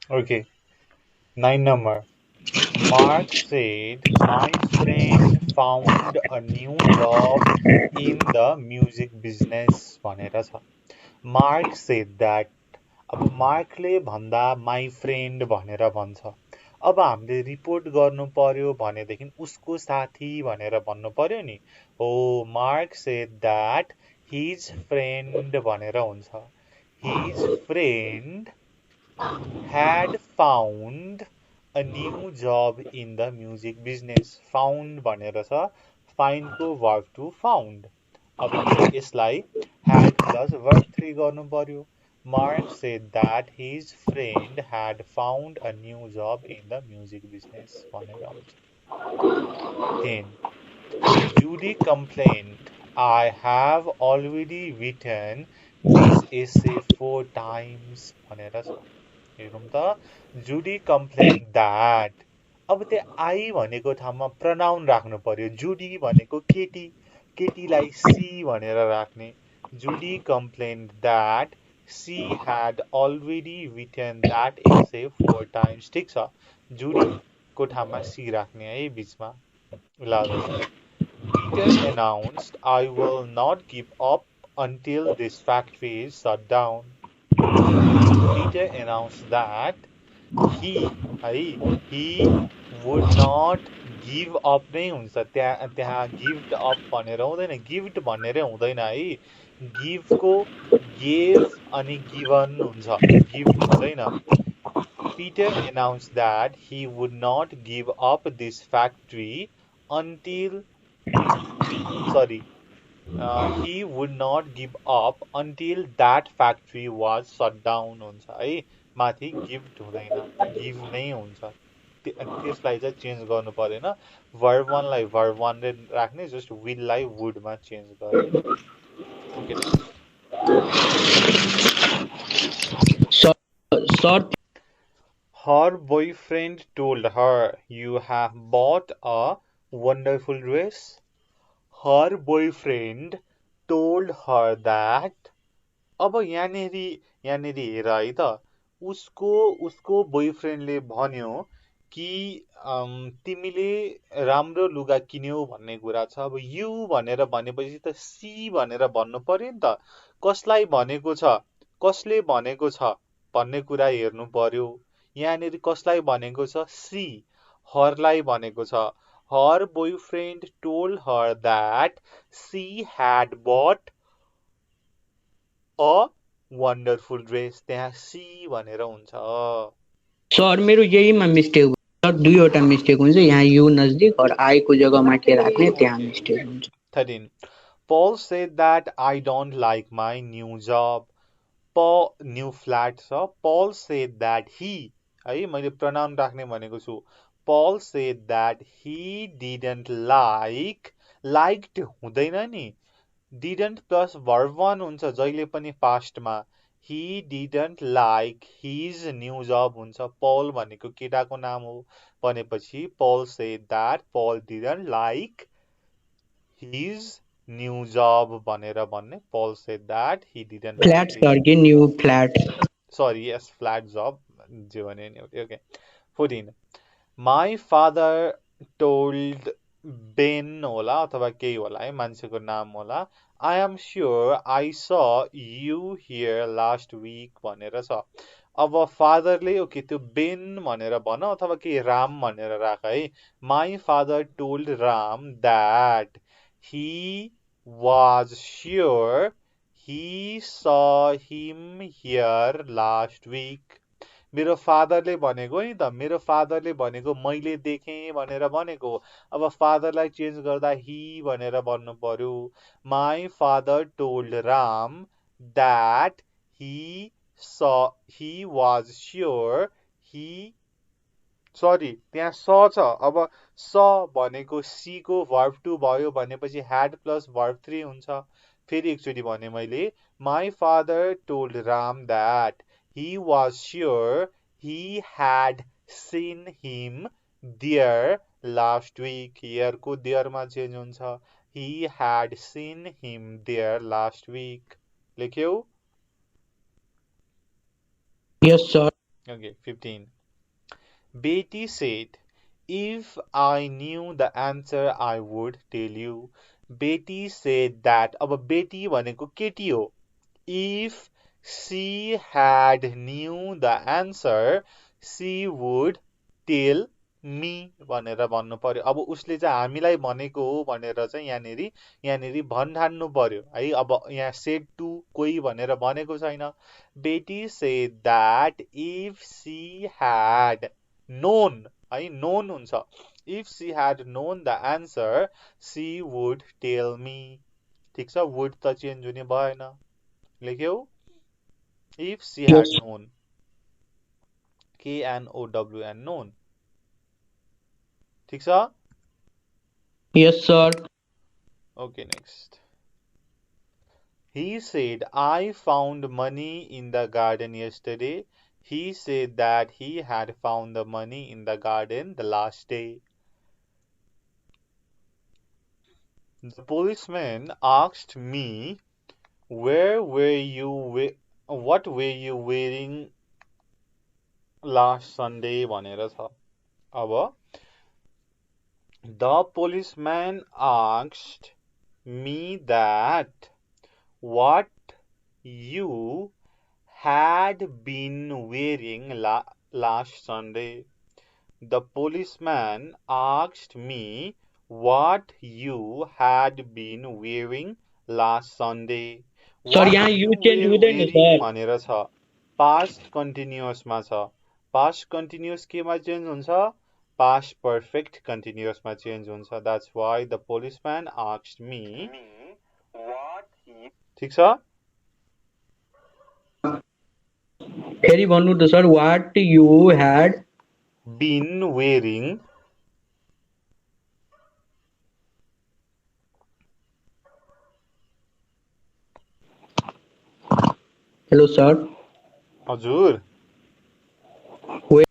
Okay. 9 number. Mark said, my friend found a new job in the music business भनेर छ। Mark said that. अब Merkley भन्दा my friend भनेर भन्छ। अब हामीले रिपोर्ट गर्नु पर्यो भनेदेखि उसको साथी भनेर भन्नु पर्यो नि। हो, Mark said that his friend भनेर हुन्छ। His friend had found a new job in the music business. Found भनेर छ, find को verb to found। अब यसलाई had plus verb 3 गर्नु पर्यो। Mark said that his friend had found a new job in the music business भनेर हुन्छ। 10. Judy complained, I have already written this essay 4 times भनेर छ। हेरौँ त, जुडी कम्प्लेन द्याट। अब त्यहाँ आई भनेको ठाउँमा प्रनाउन राख्नु पर्यो। जुडी भनेको केटी, केटीलाई सी भनेर राख्ने। Judy complained that she had already written that essay 4 times। ठिक छ, जुडीको ठाउँमा सी राख्ने है बिचमा। 11. Peter announced, I will not give up until this factory is shut down. Peter announced that he would not give up नै हुन्छ। त्यहाँ give up भनेर हुँदैन, गिफ्ट भनेरै हुँदैन है। गिभको गेभ अनि गिभन हुन्छ, गिफ्ट हुँदैन। Peter announced that he would not give up this factory until sorry he would not give up until that factory was shut down हुन्छ है। माथि गिफ्ट हुँदैन, गिभ नै हुन्छ। त्यसलाई चाहिँ चेन्ज गर्नु परेन। verb 1 लाई verb 1 ले राख्ने, जस्ट will लाई would मा चेन्ज गर्ने। ओके त। Sir Her boyfriend told her, you have bought a wonderful dress. Her boyfriend told her that। अब यहाँनेरि हेर है त, उसको उसको बोयफ्रेन्डले भन्यो कि तिमीले राम्रो लुगा किन्यौ भन्ने कुरा छ। अब यु भनेर भनेपछि त सी भनेर भन्नु पर्यो नि त। कसलाई भनेको छ, कसले भनेको छ भन्ने कुरा हेर्नु पर्यो। यहाँनेरि कसलाई भनेको छ, सी, हरलाई भनेको छ। Her boyfriend told her that she had bought a wonderful dress। त्यहाँ सी भनेर हुन्छ। सर मेरो यहीमा मिस्टेक सर, दुईवटा मिस्टेक हुन्छ यहाँ, यु नजदिक और आई को जग्गामा के राख्ने त्यहाँ मिस्टेक हुन्छ। 13. Paul said that I don't like my new job. Paul new flat छ। Paul said that he, है मैले प्रनाउन राख्ने भनेको छु। Paul said that he didn't like, liked हुँदैन नि। didn't plus verb 1 हुन्छ जहिले पनि पास्टमा। He didn't like his new job हुन्छ। Paul भनेको केटाको नाम हो भनेपछि Paul said that Paul didn't like his new job भनेर भन्ने। Paul said that he didn't flat like sir his, कि new flat. sorry, yes, flat job जे भने नि। Okay. 14. My father told Ben होला अथवा केही होला है, मान्छेको नाम होला। I am sure I saw you here last week भनेर छ। अब फादरले ओके त्यो बेन भनेर भन अथवा केही राम भनेर राख है। My father told Ram that he was sure he saw him here last week। मेरो फादरले भनेको नि त, मेरो फादरले भनेको मैले देखेँ भनेर भनेको। अब फादरलाई चेन्ज गर्दा ही भनेर भन्नु पर्यो। My father told Ram that he was sure he, sorry त्यहाँ स छ। अब स भनेको सी को verb 2 भयो भनेपछि had plus verb 3 हुन्छ। फेरि एकचोटि भने मैले, my father told Ram that he was sure he had seen him there last week। here को there मा चेन्ज हुन्छ। he had seen him there last week। लेख्यौ? Yes sir. Okay, 15. Betty said, if I knew the answer, I would tell you. Betty said that. अब बेटी भनेको केटी हो. If she had knew the answer, she would tell me भनेर भन्नु पर्यो. अब उसले चाहिँ हामीलाई भनेको हो भनेर चाहिँ यहाँनिर भन्ठान्नु पर्यो है. अब यहाँ said to कोही भनेर भनेको छैन. Betty said that if she had known है, known हुन्छ. If she had known the answer, she would tell me. ठिक छ, would त चेन्ज हुने भएन. लेख्यौ? If she had Yes. known. K-N-O-W-N, known. ठिक छ? Yes, sir. Okay, next. He said, I found money in the garden yesterday. He said that he had found the money in the garden the last day. The policeman asked me, what were you wearing last Sunday भनेर छ. अब the policeman asked me that what you had been wearing last Sunday. The policeman asked me what you had been wearing last Sunday. Sir, What यहाँ you you change were हुँदैन wearing sir. भनेर छ. Past continuous मा छ. Past continuous केमा change हुन्छ? Past perfect continuous मा change हुन्छ. That's why the policeman asked me. ठिक छ? फेरि भन्नु त sir. What you had been wearing Hello, sir. हजुर. Where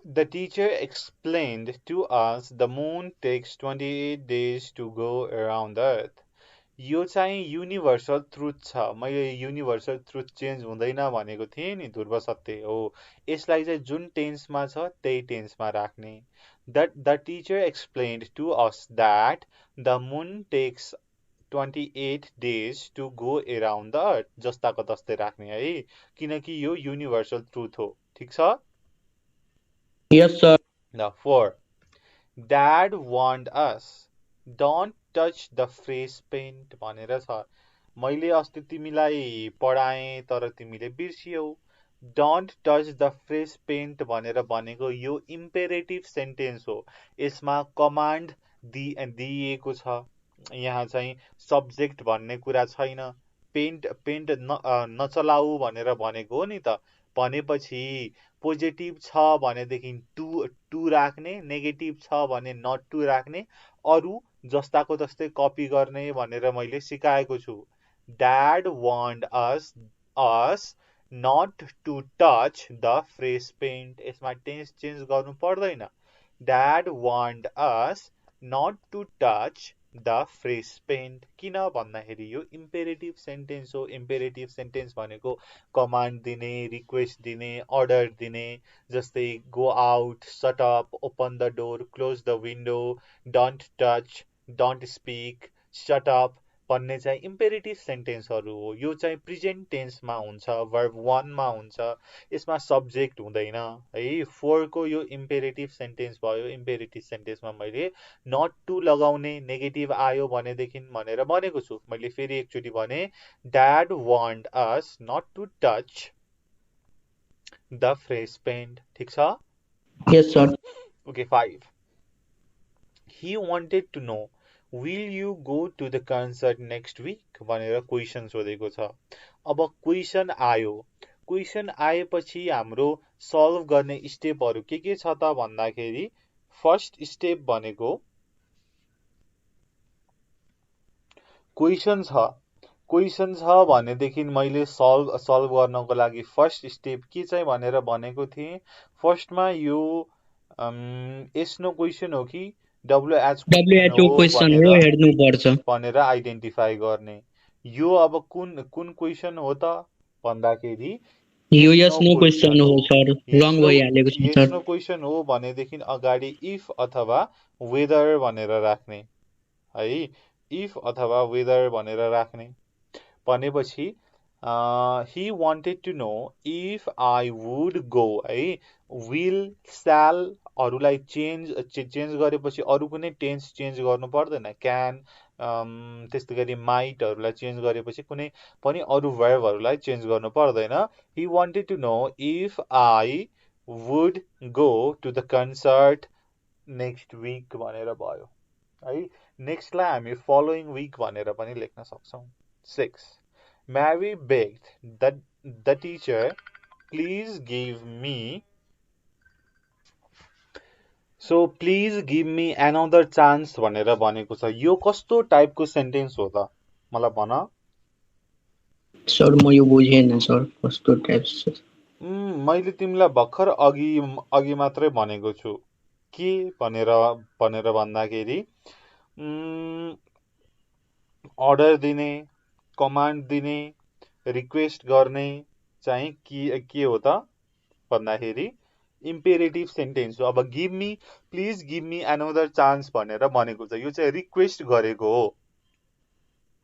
The teacher explained to us the moon takes 28 days to go around the earth. यो चाहिँ युनिभर्सल ट्रुथ छ. मैले युनिभर्सल ट्रुथ चेन्ज हुँदैन भनेको थिएँ नि, ध्रुव सत्य हो. यसलाई चाहिँ जुन टेन्समा छ त्यही टेन्समा राख्ने. The teacher explained to us that the moon takes 28 days to go around the earth. जस्ताको तस्तै राख्ने है, किनकि यो युनिभर्सल ट्रुथ हो. ठिक छ? Yes, sir. Now 4. Dad warned us, don't touch the fresh paint भनेर छ. मैले अस्ति तिमीलाई पढाएँ तर तिमीले बिर्सियौ. Don't touch the fresh paint भनेर भनेको यो इम्पेरेटिभ सेन्टेन्स हो. यसमा कमान्ड दिइएको छ. यहाँ चाहिँ सब्जेक्ट भन्ने कुरा छैन. पेन्ट नचलाऊ भनेर भनेको हो नि त. भनेपछि पोजिटिभ छ भनेदेखि टु राख्ने, नेगेटिभ छ भने नट टु राख्ने, अरू जस्ताको तस्तै कपी गर्ने भनेर मैले सिकाएको छु. Dad warned us not to touch the fresh paint. यसमा टेन्स चेन्ज गर्नु पर्दैन. Dad warned us not to touch the fresh paint. किन भन्दाखेरि यो इम्पेरेटिभ सेन्टेन्स हो. इम्पेरेटिभ सेन्टेन्स भनेको कमान्ड दिने, रिक्वेस्ट दिने, अर्डर दिने. जस्तै go out, shut up, open the door, close the window, don't touch, don't speak, shut up भन्ने चाहिँ इम्पेरेटिभ सेन्टेन्सहरू हो. यो चाहिँ प्रेजेन्ट टेन्समा हुन्छ, वर्ब 1 मा हुन्छ. यसमा सब्जेक्ट हुँदैन है. 4 को यो इम्पेरेटिभ सेन्टेन्स भयो. इम्पेरेटिभ सेन्टेन्समा मैले नट टु लगाउने, नेगेटिभ आयो भनेदेखि भनेर भनेको छु. मैले फेरि एकचोटि भने, dad warned us not to touch the fresh paint. ठिक छ? Yes, sir. Okay, 5. He wanted to know, will you go to the concert next week भनेर क्वेसन सोधेको छ. अब क्वेसन आयो. क्वेसन आएपछि हाम्रो सल्भ गर्ने स्टेपहरू के छ त भन्दाखेरि, फर्स्ट स्टेप भनेको क्वेसन छ. क्वेसन छ भनेदेखि मैले सल्भ गर्नको लागि फर्स्ट स्टेप के चाहिँ भनेर भनेको थिएँ. फर्स्टमा यो एस्नो क्वेसन हो कि WHO क्वेसन हो हेर्नु पर्छ भनेर आइडेन्टिफाई गर्ने. यो अब कुन क्वेसन हो त भन्दाखेरि यो यस यस नो नो क्वेसन क्वेसन हो हो, सर, यस रङ नो भइहालेको छ यस सर। नो क्वेसन हो भनेदेखि अगाडि इफ अथवा वेदर भनेर राख्ने है, इफ अथवा वेदर भनेर राख्ने। भनेपछि he wanted to know if I would go है, will shall हरूलाई चेन्ज गरेपछि अरू कुनै टेन्स चेन्ज गर्नु पर्दैन, क्यान त्यस्तै गरी माइटहरूलाई चेन्ज गरेपछि कुनै पनि अरू वर्बहरूलाई चेन्ज गर्नु पर्दैन। he wanted to know if I would go to the concert next week भनेर भयो है। नेक्स्टलाई हामी फलोइङ विक भनेर पनि लेख्न सक्छौँ। 6. Mary begged the teacher, please give me, so please give me another chance भनेर भनेको छ। यो कस्तो टाइपको सेन्टेन्स हो त, मलाई भन। सर म यो बुझेन सर, कस्तो टाइप छ? मैले तिमीलाई भर्खर अघि अघि मात्रै भनेको छु के भनेर भनेर भन्दाखेरि अर्डर दिने, कमान्ड दिने, रिक्वेस्ट गर्ने चाहिँ के हो त भन्दाखेरि इम्पेरेटिभ सेन्टेन्स हो। अब give me, please give me another chance भनेर भनेको छ, यो चाहिँ रिक्वेस्ट गरेको हो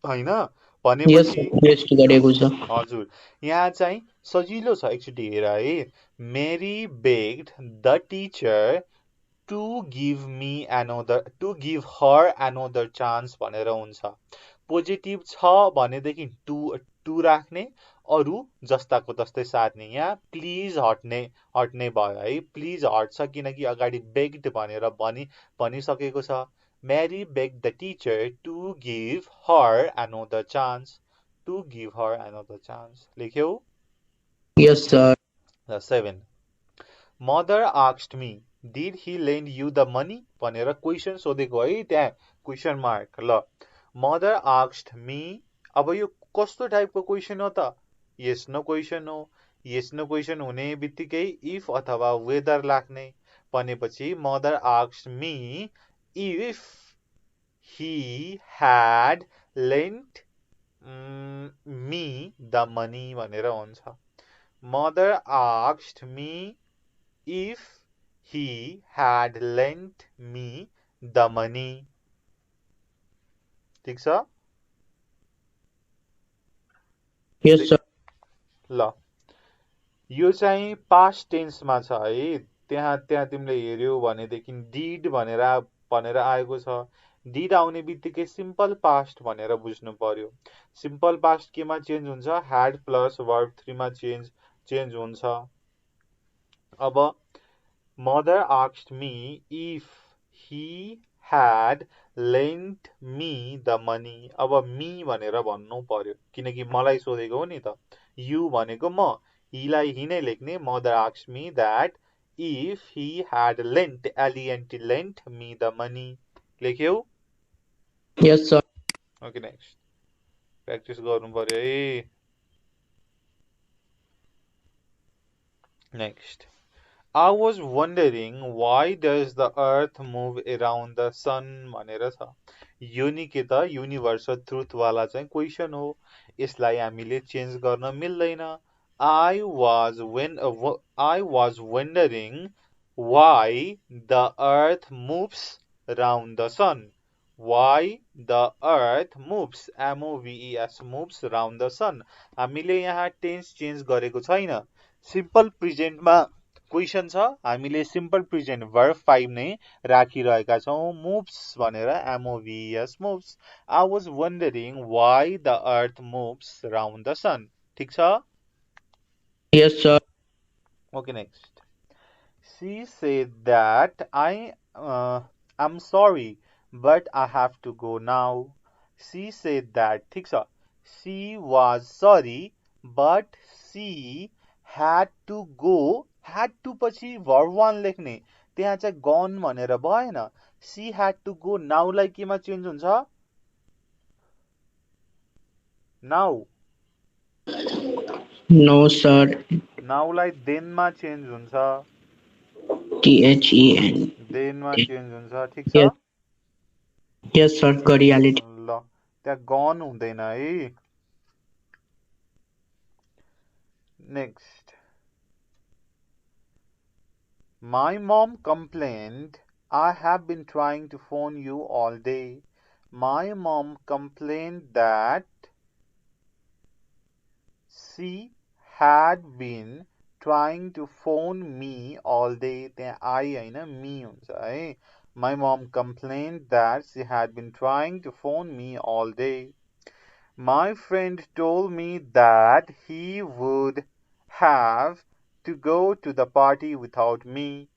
होइन। यस भनेपछि रिक्वेस्ट गरेको छ। हजुर, यहाँ चाहिँ सजिलो छ, एकचोटि हेर है। Mary begged the teacher to give me another, to give her another chance भनेर हुन्छ। पोजिटिभ छ भनेदेखि टु राख्ने, अरू जस्ताको तस्तै सार्ने। यहाँ प्लिज हट्ने भयो है, प्लिज हट्छ किनकि अगाडि बेग्ड भनेर भनिसकेको छ। Mary begged the teacher to give her another chance, to give her another chance. लेख्यौ? Yes sir. 7. Mother asked me did he lend you the money भनेर क्वेसन सोधेको है, त्यहाँ क्वेसन मार्क। ल, मदर आस्क्ड मी, अब यो कस्तो टाइपको क्वेसन हो त? यस नो क्वेसन हो। यस नो क्वेसन हुने बित्तिकै इफ अथवा वेदर लाग्ने। भनेपछि mother asked me if he had lent me the money भनेर हुन्छ। Mother asked me if he had lent me the money। ठिक छ? Yes sir. ल, यो चाहिँ पास्ट टेन्समा छ है। त्यहाँ तिमीले हेर्यौ भनेदेखि डिड भनेर आएको छ। डिड आउने बित्तिकै सिम्पल पास्ट भनेर बुझ्नु पर्यो। सिम्पल पास्ट केमा चेन्ज हुन्छ? ह्याड प्लस वर्ब 3 मा चेन्ज हुन्छ। अब mother asked me if he had lent me the money. अब मी भनेर भन्नु पर्यो किनकि मलाई सोधेको हो नि त। यु भनेको म, हीलाई हि नै लेख्ने। Mother asked me that if he had lent, L E N T lent me the money. लेख्यौ? Yes sir. Okay, next practice गर्नु पर्यो है। Next, I was wondering why does the earth move around the sun भनेर छ। यो नि के त युनिभर्सल ट्रुथ वाला चाहिँ क्वेसन हो, यसलाई हामीले चेन्ज गर्न मिल्दैन। I was wondering why the earth moves around the sun। Why the earth moves, MOVES, moves around the sun। हामीले यहाँ टेन्स चेन्ज गरेको छैन। सिम्पल प्रेजेन्टमा क्वेसन छ, हामीले सिम्पल प्रेजेन्ट भर्ब 5 नै राखिरहेका छौँ। मुभ्स भनेर, MOVES, moves. I was wondering why the earth moves round the sun. ठिक छ? Yes sir. Okay, next. She said that I'm sorry but I have to go now। She said that, ठिक छ। She was sorry but she had to go। had to पछि verb 1 लेख्ने, त्यहाँ चाहिँ gone भनेर भएन। she had to go, now लाई केमा चेन्ज हुन्छ? now no sir. now लाई then मा चेन्ज हुन्छ। THEN। then मा चेन्ज हुन्छ। ठिक छ? यस सर, गरिहाले। ल, त्यहाँ गन हुँदैन है। Next, My mom complained, I have been trying to phone you all day. My mom complained that she had been trying to phone me all day. त्यहाँ I होइन me हुन्छ है. My mom complained that she had been trying to phone me all day. My friend told me that he would have to go to the party without me.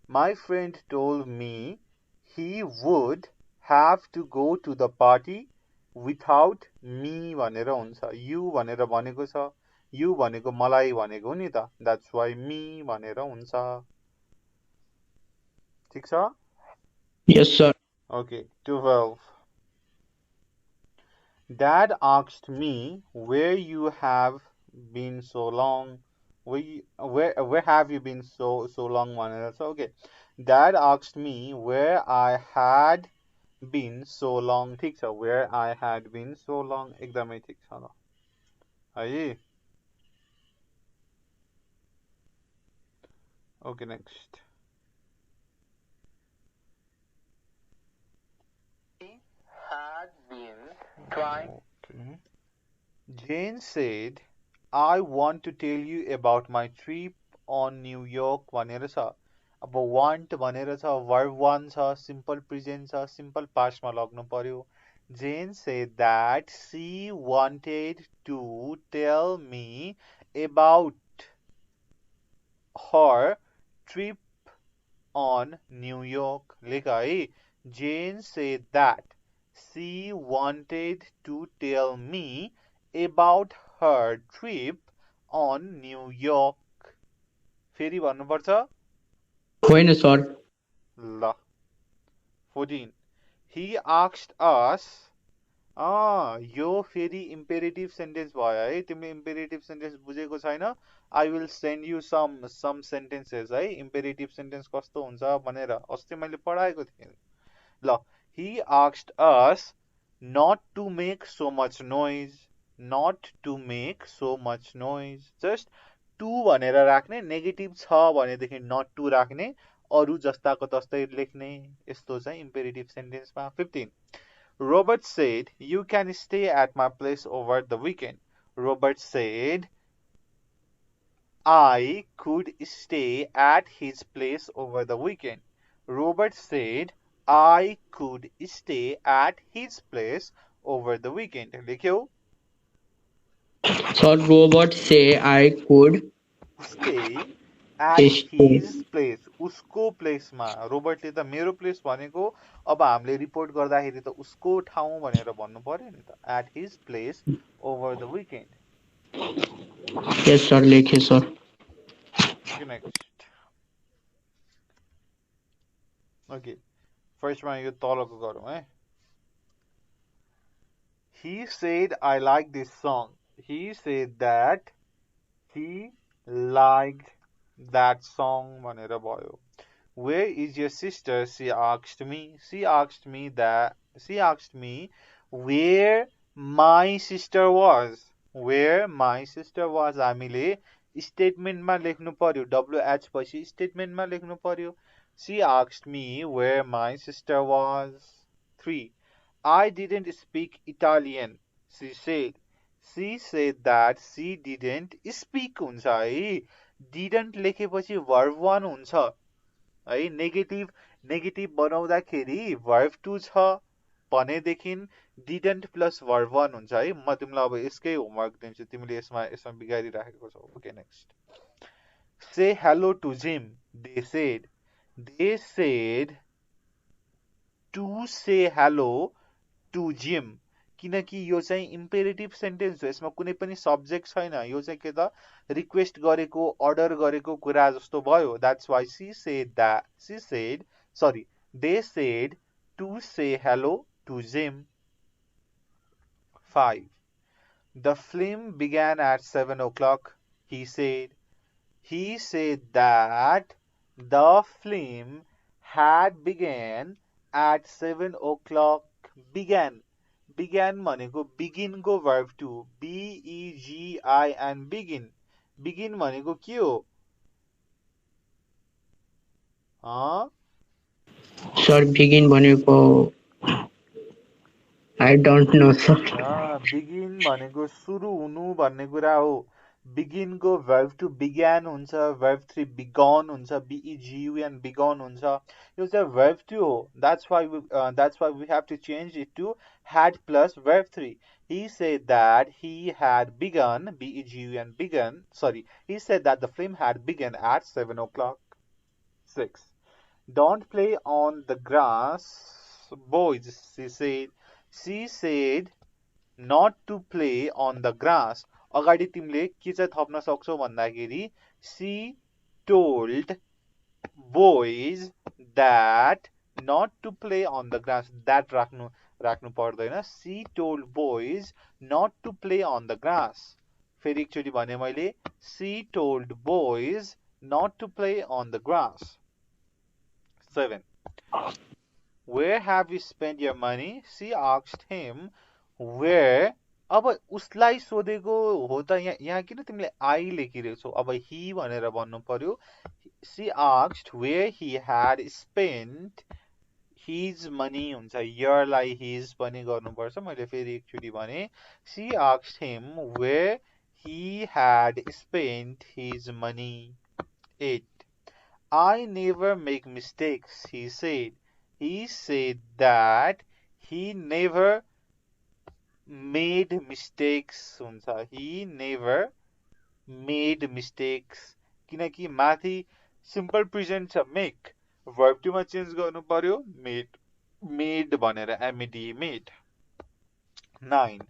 My friend told me he would have to go to the party without me भनेर हुन्छ. You भनेर भनेको छ. You भनेको मलाई भनेको नि त. That's why me भनेर हुन्छ. ठिक छ? Yes, sir. Okay, 12. Dad asked me where you have been so long. Where have you been so long भनेर छ. Okay. Dad asked me where I had been so long. ठिक छ. Where I had been so long एकदमै ठिक छ ल. है. Okay, next. He had been trying. Okay. Jane said, I want to tell you about my trip on New York भनेर छ. अब want भनेर छ, verb 1 छ, simple present छ, simple past मा लग्नु पर्यो. Jane said that she wanted to tell me about her trip on New York. लेख है. Jane said that she wanted to tell me about her trip on New York. फेरि भन्नुपर्छ. होइन sir. ल. 14. He asked us. यो फेरि imperative sentence भयो है. तिमीले imperative sentence बुझेको छैन. I will send you some sentences है. Imperative sentence कस्तो हुन्छ भनेर अस्ति मैले पढाएको थिएँ. ल. He asked us not to make so much noise. Not to make so much noise. Just to भनेर राख्ने. नेगेटिभ छ भनेदेखि not to राख्ने. अरू जस्ताको तस्तै लेख्ने. यस्तो चाहिँ imperative sentence मा. 15. Robert said, you can stay at my place over the weekend. Robert said, I could stay at his place over the weekend. Robert said, I could stay at his place over the weekend. लेख्यौ. Sir, Robert say I could Stay at his place. उसको प्लेसमा. रोबर्टले त मेरो place भनेको अब हामीले report गर्दाखेरि त उसको ठाउँ भनेर भन्नु पर्यो नि त. At his place over the weekend. Yes, sir. लेखे सर. Okay, next. Okay. फर्स्टमा यो तलको गरौँ है. He said I like this song. He said that he liked that song भनेर भयो. Where is your sister? She asked me. She asked me where my sister was. Where my sister was. हामीले स्टेटमेन्टमा लेख्नु पर्यो. WH पछि स्टेटमेन्टमा लेख्नु पर्यो. She asked me where my sister was. 3. I didn't speak Italian. She said. She said that she didn't speak हुन्छ है. Didn't लेखेपछि verb 1 हुन्छ है. नेगेटिभ बनाउँदाखेरि verb 2 छ भनेदेखि didn't plus verb 1 हुन्छ है. म तिमीलाई अब यसकै होमवर्क दिन्छु. तिमीले यसमा बिगारिराखेको छौ. Okay, next. Say hello to Jim. They said to say hello to Jim. किनकि यो चाहिँ इम्पेरेटिभ सेन्टेन्स हो. यसमा कुनै पनि सब्जेक्ट छैन. यो चाहिँ के त रिक्वेस्ट गरेको अर्डर गरेको कुरा जस्तो भयो. That's why they said to say hello to Jim. 5. The film began at 7 o'clock. He said that the film had began at 7 o'clock. Began भनेको begin को verb 2. BEGIN begin भनेको के हो? सर बिगिन भनेको I don't know sir. Begin भनेको सुरु हुनु भन्ने कुरा हो। बिगिन को verb to began हुन्छ, verb 3 begone हुन्छ, begun begone हुन्छ। यो चाहिँ verb 2 हो। That's why we have to change it to had plus verb 3. He said that he had begun, begun begun. Sorry, he said that the film had begun at 7 o'clock. 6. Don't play on the grass, boys, she said. She said not to play on the grass. अगाडि तिमीले के चाहिँ थप्न सक्छौ भन्दाखेरि she told boys that not to play on the grass. That राख्नु पर्दैन। She told boys not to play on the grass. फेरि एकचोटि भने मैले she told boys not to play on the grass. 7. Where have you spent your money? She asked him. Where? अब उसलाई सोधेको हो त यहाँ किन तिमीले आई लेखिरहेको छौ? अब he भनेर भन्नु पर्यो। She asked where he had spent his money हुन्छ। यरलाई his पनि गर्नुपर्छ। मैले फेरि एकचोटि भने she asked him where he had spent his money. 8. I never make mistakes, he said. He said that he never made mistakes हुन्छ। He never made mistakes किनकि माथि सिम्पल प्रेजेन्ट छ make, verb 2 मा चेन्ज गर्नु पर्यो made भनेर made made। 9.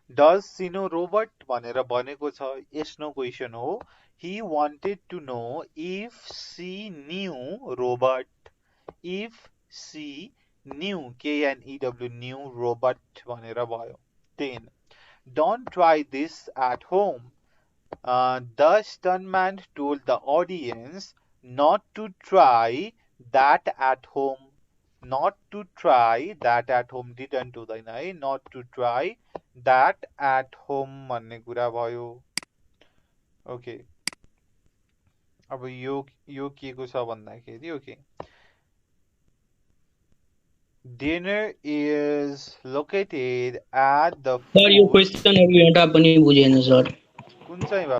Does she know Robert भनेर भनेको छ। yes no question हो। He wanted to know if she knew Robert. If she knew K-N-E-W knew Robert भनेर भयो। 10. Don't try this at home. The stuntman told the audience not to try that at home. Not to try that at home didn't हुँदैन है। Not to try that at home भन्ने कुरा भयो। Okay, अब यो के को छ भन्दाखेरि okay, dinner is located at the sir यो food। क्वेशनहरु एउटा पनि बुझेन सर। कुन चाहिँ